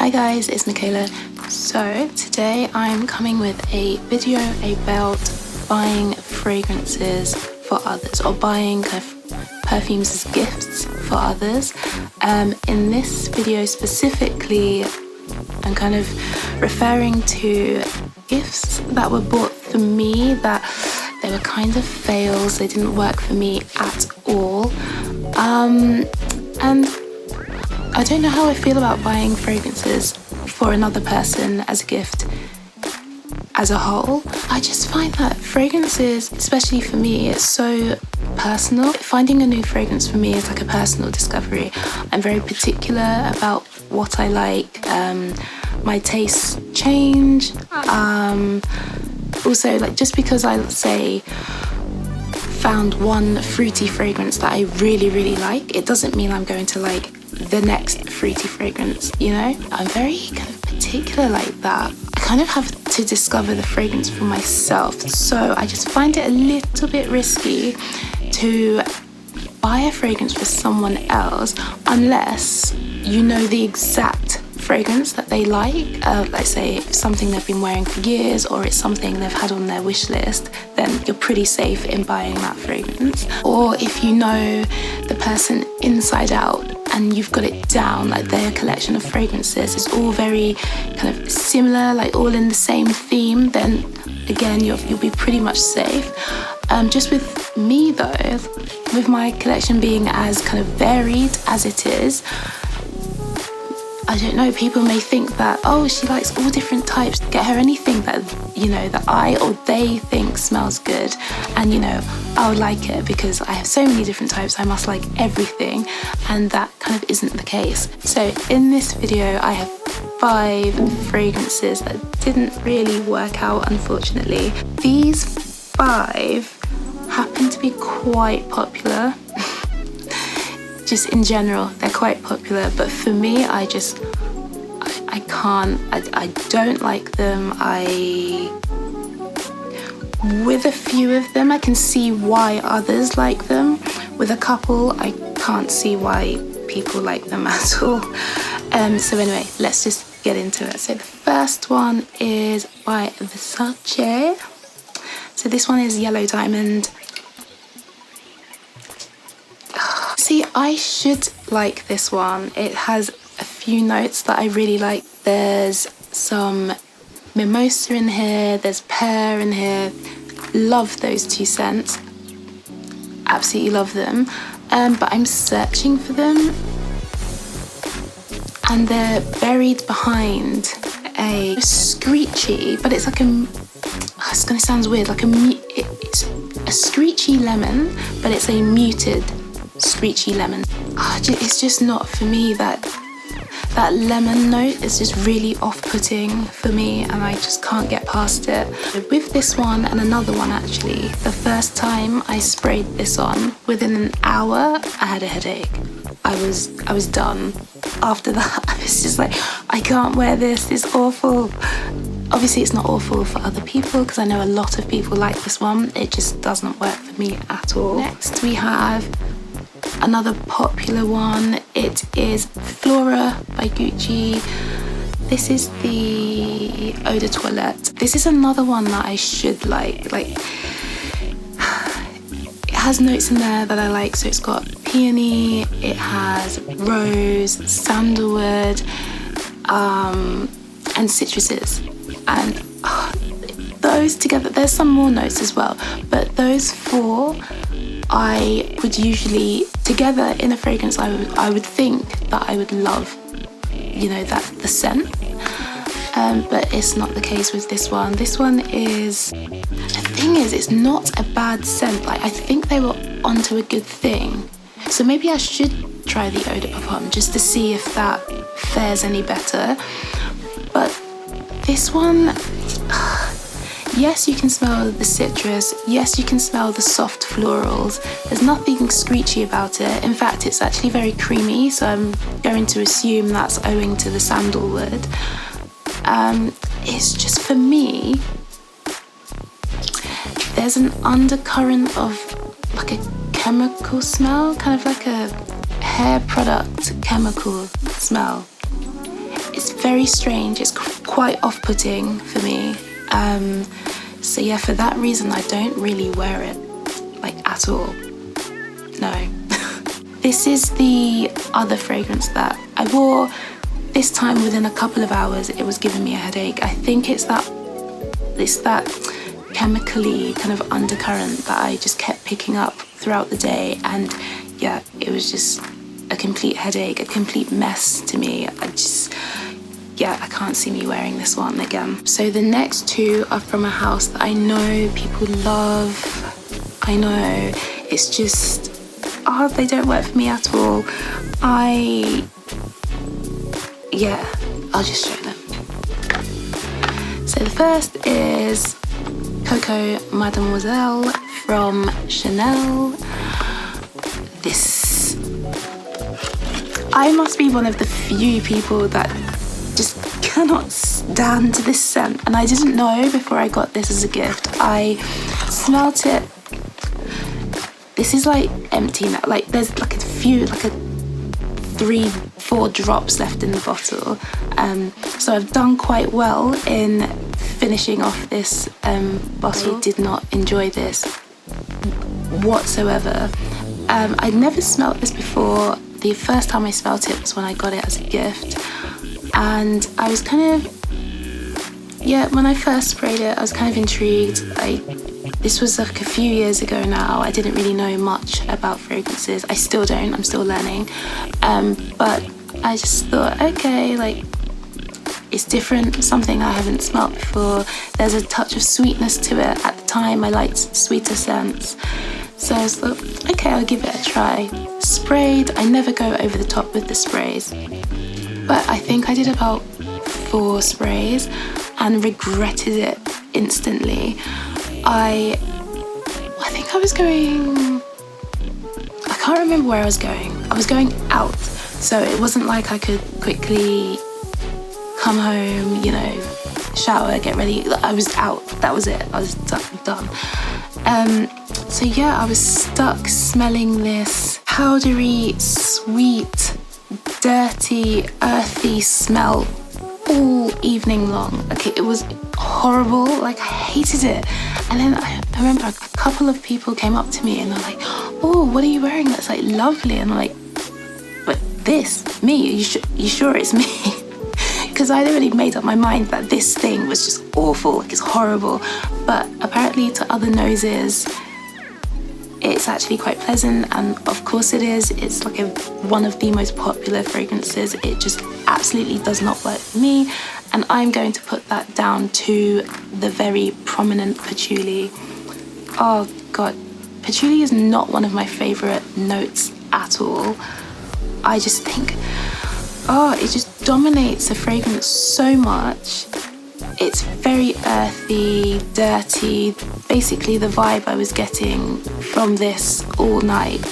Hi guys, it's Michaela. So today I'm coming with a video about buying fragrances for others, or buying kind of perfumes as gifts for others. In this video specifically, I'm kind of referring to gifts that were bought for me that they were kind of fails. They didn't work for me at all. And I don't know how I feel about buying fragrances for another person as a gift as a whole. I just find that fragrances, especially for me, it's so personal. Finding a new fragrance for me is like a personal discovery. I'm very particular about what I like. My tastes change. Also, like, just because I, say, found one fruity fragrance that I really, really like, it doesn't mean I'm going to like the next fruity fragrance, you know? I'm very kind of particular like that. I kind of have to discover the fragrance for myself, so I just find it a little bit risky to buy a fragrance for someone else unless you know the exact fragrance that they like. Let's say if something they've been wearing for years, or it's something they've had on their wish list, then you're pretty safe in buying that fragrance. Or if you know the person inside out and you've got it down, like their collection of fragrances is all very kind of similar, like all in the same theme, then again you'll be pretty much safe. Just with me though, with my collection being as kind of varied as it is, I don't know, people may think that, oh, she likes all different types. Get her anything that, you know, that I or they think smells good. And, you know, I'll like it because I have so many different types, I must like everything. And that kind of isn't the case. So in this video, I have 5 fragrances that didn't really work out, unfortunately. These 5 happen to be quite popular. Just in general, they're quite popular, but for me, I don't like them. With a few of them, I can see why others like them. With a couple, I can't see why people like them at all. So anyway, let's just get into it. So the first one is by Versace. So this one is Yellow Diamond. See, I should like this one. It has a few notes that I really like. There's some mimosa in here, there's pear in here. Love those 2 scents. Absolutely love them. But I'm searching for them, and they're buried behind a screechy, but it's like it's gonna sound weird, like it's a screechy lemon, but it's a muted screechy lemon. It's just not for me. That lemon note is just really off-putting for me, and I just can't get past it. With this one and another one, actually, the first time I sprayed this on, within an hour I had a headache. I was done. After that, I was just like, I can't wear this, it's awful. Obviously it's not awful for other people, because I know a lot of people like this one. It just doesn't work for me at all. Next we have another popular one. It is Flora by Gucci. This is the Eau de Toilette. This is another one that I should like. It has notes in there that I like. So it's got peony, it has rose, sandalwood, and citruses. And those together, there's some more notes as well, but those 4 I would usually, together in a fragrance, I would think that I would love, you know, the scent. But it's not the case with this one. This one is, the thing is, it's not a bad scent. Like, I think they were onto a good thing. So maybe I should try the Eau de Parfum just to see if that fares any better. But this one, yes, you can smell the citrus. Yes, you can smell the soft florals. There's nothing screechy about it. In fact, it's actually very creamy, so I'm going to assume that's owing to the sandalwood. It's just, for me, there's an undercurrent of like a chemical smell, kind of like a hair product chemical smell. it's very strange. It's quite off-putting for me. So yeah, for that reason, I don't really wear it, like, at all. No. This is the other fragrance that I wore. This time, within a couple of hours, it was giving me a headache. I think it's that chemically kind of undercurrent that I just kept picking up throughout the day. And yeah, it was just a complete headache, a complete mess to me. I can't see me wearing this one again. So the next two are from a house that I know people love. I know it's just, they don't work for me at all. I'll just show them. So the first is Coco Mademoiselle from Chanel. I must be one of the few people that just cannot stand this scent, and I didn't know before I got this as a gift. I smelt it. This is like empty now. Like there's like a few, like a 3-4 drops left in the bottle. So I've done quite well in finishing off this bottle. I did not enjoy this whatsoever. I'd never smelt this before. The first time I smelt it was when I got it as a gift, and I was kind of, when I first sprayed it, I was kind of intrigued. This was like a few years ago now. I didn't really know much about fragrances. I still don't. I'm still learning. But I just thought, okay, like, it's different, something I haven't smelt before. There's a touch of sweetness to it. At the time, I liked sweeter scents. So I thought, okay, I'll give it a try. Sprayed. I never go over the top with the sprays, but I think I did about 4 sprays and regretted it instantly. I think I was going, I can't remember where I was going. I was going out, so it wasn't like I could quickly come home, shower, get ready. I was out. That was it. I was done. So yeah, I was stuck smelling this powdery, sweet, dirty, earthy smell all evening long. Okay, it was horrible. Like, I hated it. And then I remember a couple of people came up to me and they're like, "Oh, what are you wearing? That's like lovely." And I'm like, "But this, me? You sure it's me?" Because I'd already made up my mind that this thing was just awful, like, it's horrible. But apparently to other noses, it's actually quite pleasant, and of course it is. It's like one of the most popular fragrances. It just absolutely does not work for me, and I'm going to put that down to the very prominent patchouli. Oh God, patchouli is not one of my favorite notes at all. I just think, it just dominates the fragrance so much. It's very earthy, dirty, basically the vibe I was getting from this all night.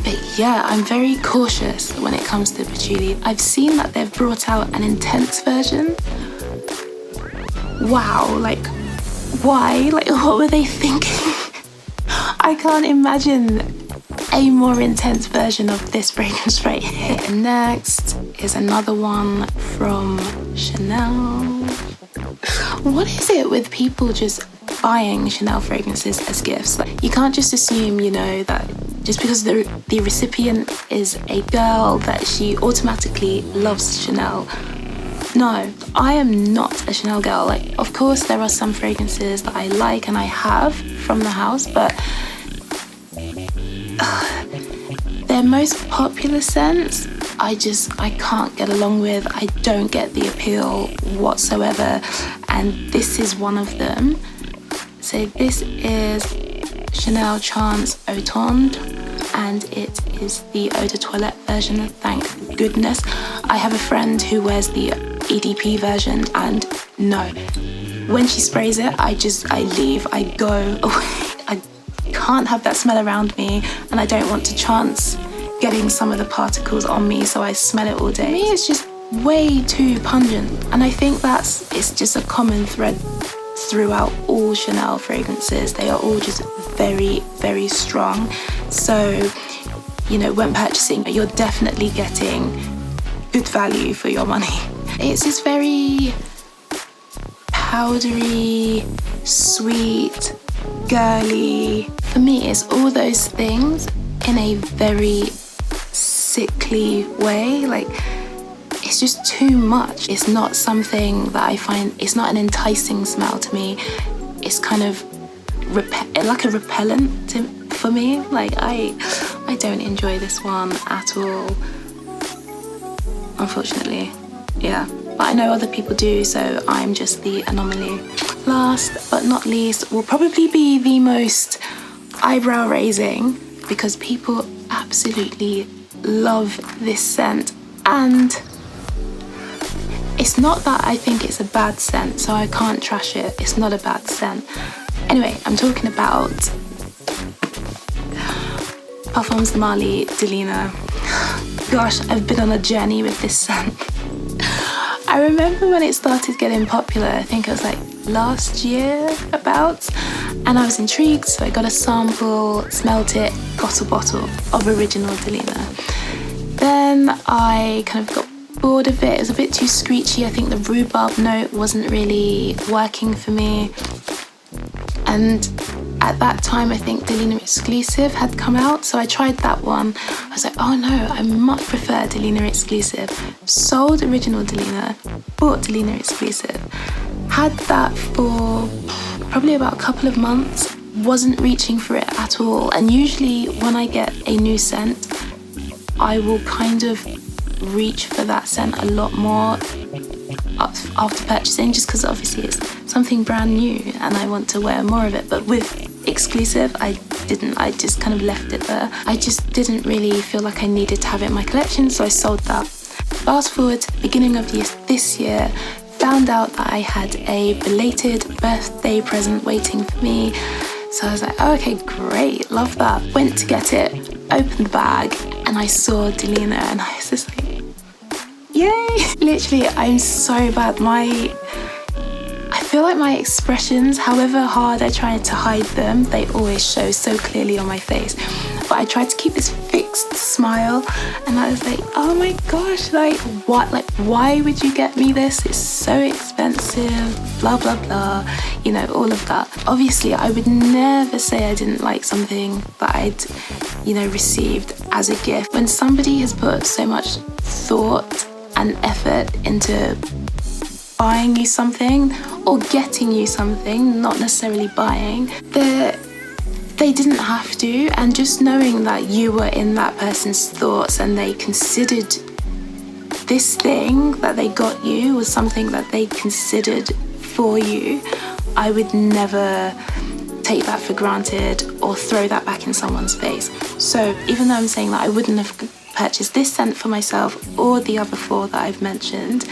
But yeah, I'm very cautious when it comes to patchouli. I've seen that they've brought out an intense version. Wow, like, why? Like, what were they thinking? I can't imagine a more intense version of this fragrance right here. And next is another one from Chanel. What is it with people just buying Chanel fragrances as gifts? Like, you can't just assume, that just because the recipient is a girl that she automatically loves Chanel. No, I am not a Chanel girl. Like, of course, there are some fragrances that I like and I have from the house, but their most popular scents, I can't get along with. I don't get the appeal whatsoever, and this is one of them. So this is Chanel Chance Automne, and it is the Eau de Toilette version, thank goodness. I have a friend who wears the EDP version, and no, when she sprays it, I leave, I go away. I can't have that smell around me, and I don't want to chance getting some of the particles on me, so I smell it all day. For me, it's just way too pungent, and I think it's just a common thread throughout all Chanel fragrances. They are all just very, very strong. So when purchasing, you're definitely getting good value for your money. It's this very powdery, sweet, girly. For me, it's all those things in a very sickly way. Like, it's just too much. It's not something that I find, it's not an enticing smell to me. It's kind of like a repellent for me. Like, I don't enjoy this one at all, unfortunately. Yeah, but I know other people do, so I'm just the anomaly. Last but not least will probably be the most eyebrow raising, because people absolutely love this scent, and it's not that I think it's a bad scent, so I can't trash it. It's not a bad scent. Anyway, I'm talking about Parfums de Marly Delina. Gosh, I've been on a journey with this scent. I remember when it started getting popular, I think it was like last year about, and I was intrigued, so I got a sample, smelt it, got a bottle of original Delina. Then I kind of got bored of it. It was a bit too screechy. I think the rhubarb note wasn't really working for me. And at that time, I think Delina Exclusive had come out, so I tried that one. I was like, oh no, I much prefer Delina Exclusive. Sold original Delina, bought Delina Exclusive. Had that for probably about a couple of months, wasn't reaching for it at all. And usually when I get a new scent, I will kind of reach for that scent a lot more after purchasing, just because obviously it's something brand new and I want to wear more of it. But with Exclusive, I didn't. I just kind of left it there. I just didn't really feel like I needed to have it in my collection, so I sold that. Fast forward to the beginning of this year, found out that I had a belated birthday present waiting for me. So I was like, oh, okay, great, love that. Went to get it, opened the bag, and I saw Delina, and I was just like, yay! Literally, I'm so bad. I feel like my expressions, however hard I try to hide them, they always show so clearly on my face. But I tried to keep this fixed smile, and I was like, oh my gosh, like what? Like, why would you get me this? It's so expensive, blah, blah, blah, all of that. Obviously, I would never say I didn't like something that I'd, received as a gift. When somebody has put so much thought and effort into buying you something or getting you something, not necessarily buying, they didn't have to, and just knowing that you were in that person's thoughts and they considered this thing that they got you was something that they considered for you, I would never take that for granted or throw that back in someone's face. So even though I'm saying that I wouldn't have purchased this scent for myself or the other 4 that I've mentioned,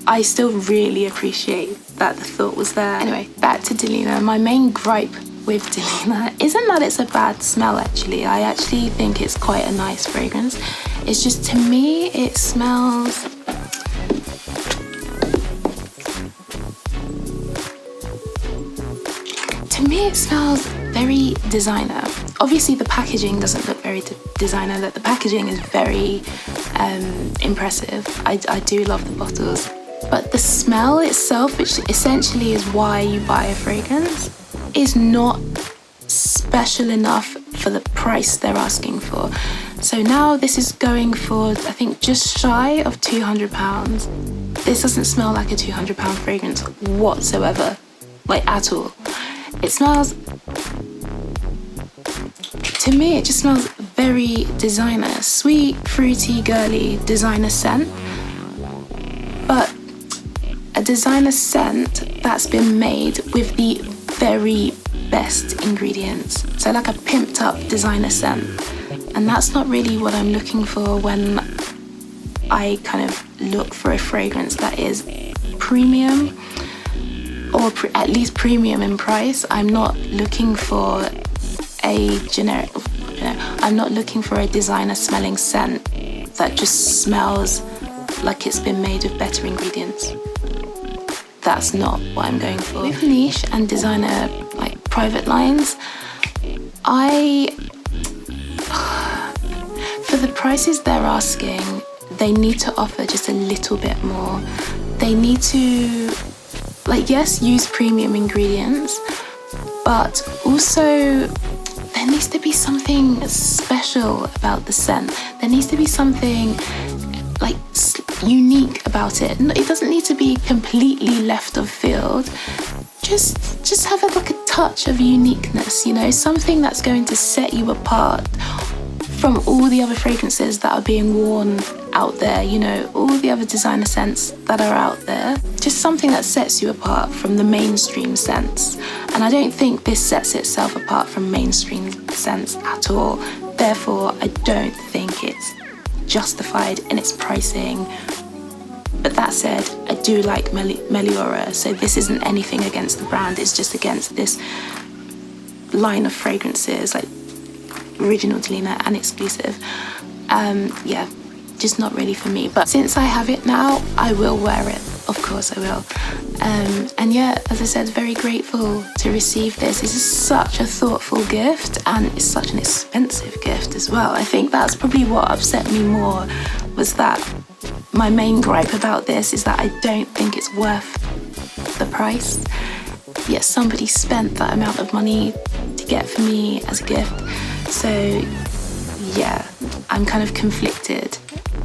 I still really appreciate that the thought was there. Anyway, back to Delina. My main gripe with Delina isn't that it's a bad smell, actually. I actually think it's quite a nice fragrance. It's just, to me, it smells... To me, it smells very designer. Obviously, the packaging doesn't look very designer. That the packaging is very impressive. I do love the bottles. But the smell itself, which essentially is why you buy a fragrance, is not special enough for the price they're asking for. So now this is going for, I think, just shy of £200. This doesn't smell like a £200 fragrance whatsoever, like at all. It smells, to me, it just smells very designer, sweet, fruity, girly designer scent. But a designer scent that's been made with the very best ingredients. So like a pimped up designer scent. And that's not really what I'm looking for when I kind of look for a fragrance that is premium, or at least premium in price. I'm not looking for a generic, I'm not looking for a designer smelling scent that just smells like it's been made with better ingredients. That's not what I'm going for. With niche and designer, like private lines, for the prices they're asking, they need to offer just a little bit more. They need to, like, yes, use premium ingredients, but also there needs to be something special about the scent. There needs to be something like unique about it. It doesn't need to be completely left of field. Just have like a touch of uniqueness, you know, something that's going to set you apart from all the other fragrances that are being worn out there, you know, all the other designer scents that are out there. Just something that sets you apart from the mainstream scents. And I don't think this sets itself apart from mainstream scents at all. Therefore, I don't think it's justified in its pricing. But that said, I do like Meliora, so this isn't anything against the brand, it's just against this line of fragrances, like Original Delina and exclusive. Yeah, just not really for me. But since I have it now, I will wear it. Of course I will. And yeah, as I said, very grateful to receive this. This is such a thoughtful gift, and it's such an expensive gift as well. I think that's probably what upset me more, was that my main gripe about this is that I don't think it's worth the price. Yet somebody spent that amount of money to get for me as a gift. So yeah, I'm kind of conflicted.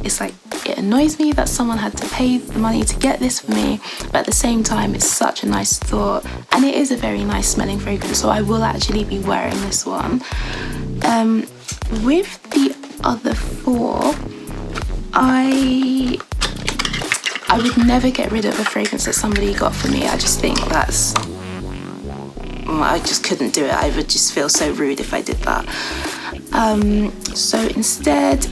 It's like, it annoys me that someone had to pay the money to get this for me, but at the same time, it's such a nice thought, and it is a very nice smelling fragrance, so I will actually be wearing this one. With the other four, I would never get rid of a fragrance that somebody got for me. I just think I just couldn't do it. I would just feel so rude if I did that. So instead,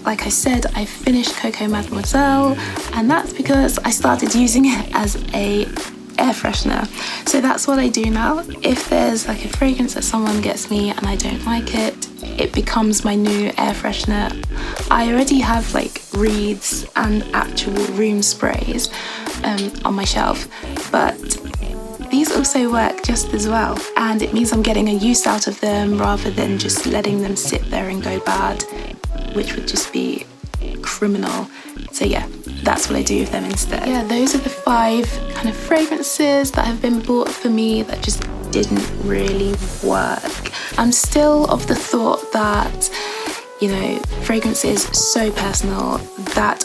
like I said, I finished Coco Mademoiselle, and that's because I started using it as a air freshener. So that's what I do now. If there's like a fragrance that someone gets me and I don't like it, it becomes my new air freshener. I already have like reeds and actual room sprays on my shelf, but these also work just as well, and it means I'm getting a use out of them rather than just letting them sit there and go bad, which would just be criminal. So yeah, that's what I do with them instead. Yeah, those are the 5 kind of fragrances that have been bought for me that just didn't really work. I'm still of the thought that, you know, fragrance is so personal that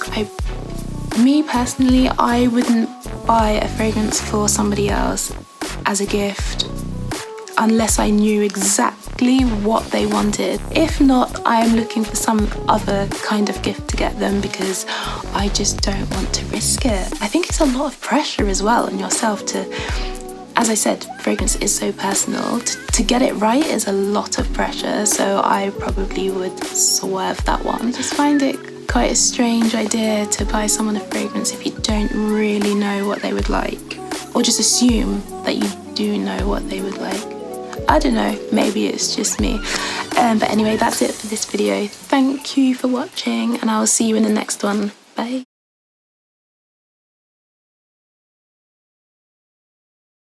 me personally, I wouldn't buy a fragrance for somebody else as a gift unless I knew exactly what they wanted. If not, I am looking for some other kind of gift to get them because I just don't want to risk it. I think it's a lot of pressure as well on yourself to, as I said, fragrance is so personal. To get it right is a lot of pressure, so I probably would swerve that one. I just find it quite a strange idea to buy someone a fragrance if you don't really know what they would like, or just assume that you do know what they would like. I don't know, maybe it's just me. But anyway, that's it for this video. Thank you for watching, and I will see you in the next one. Bye.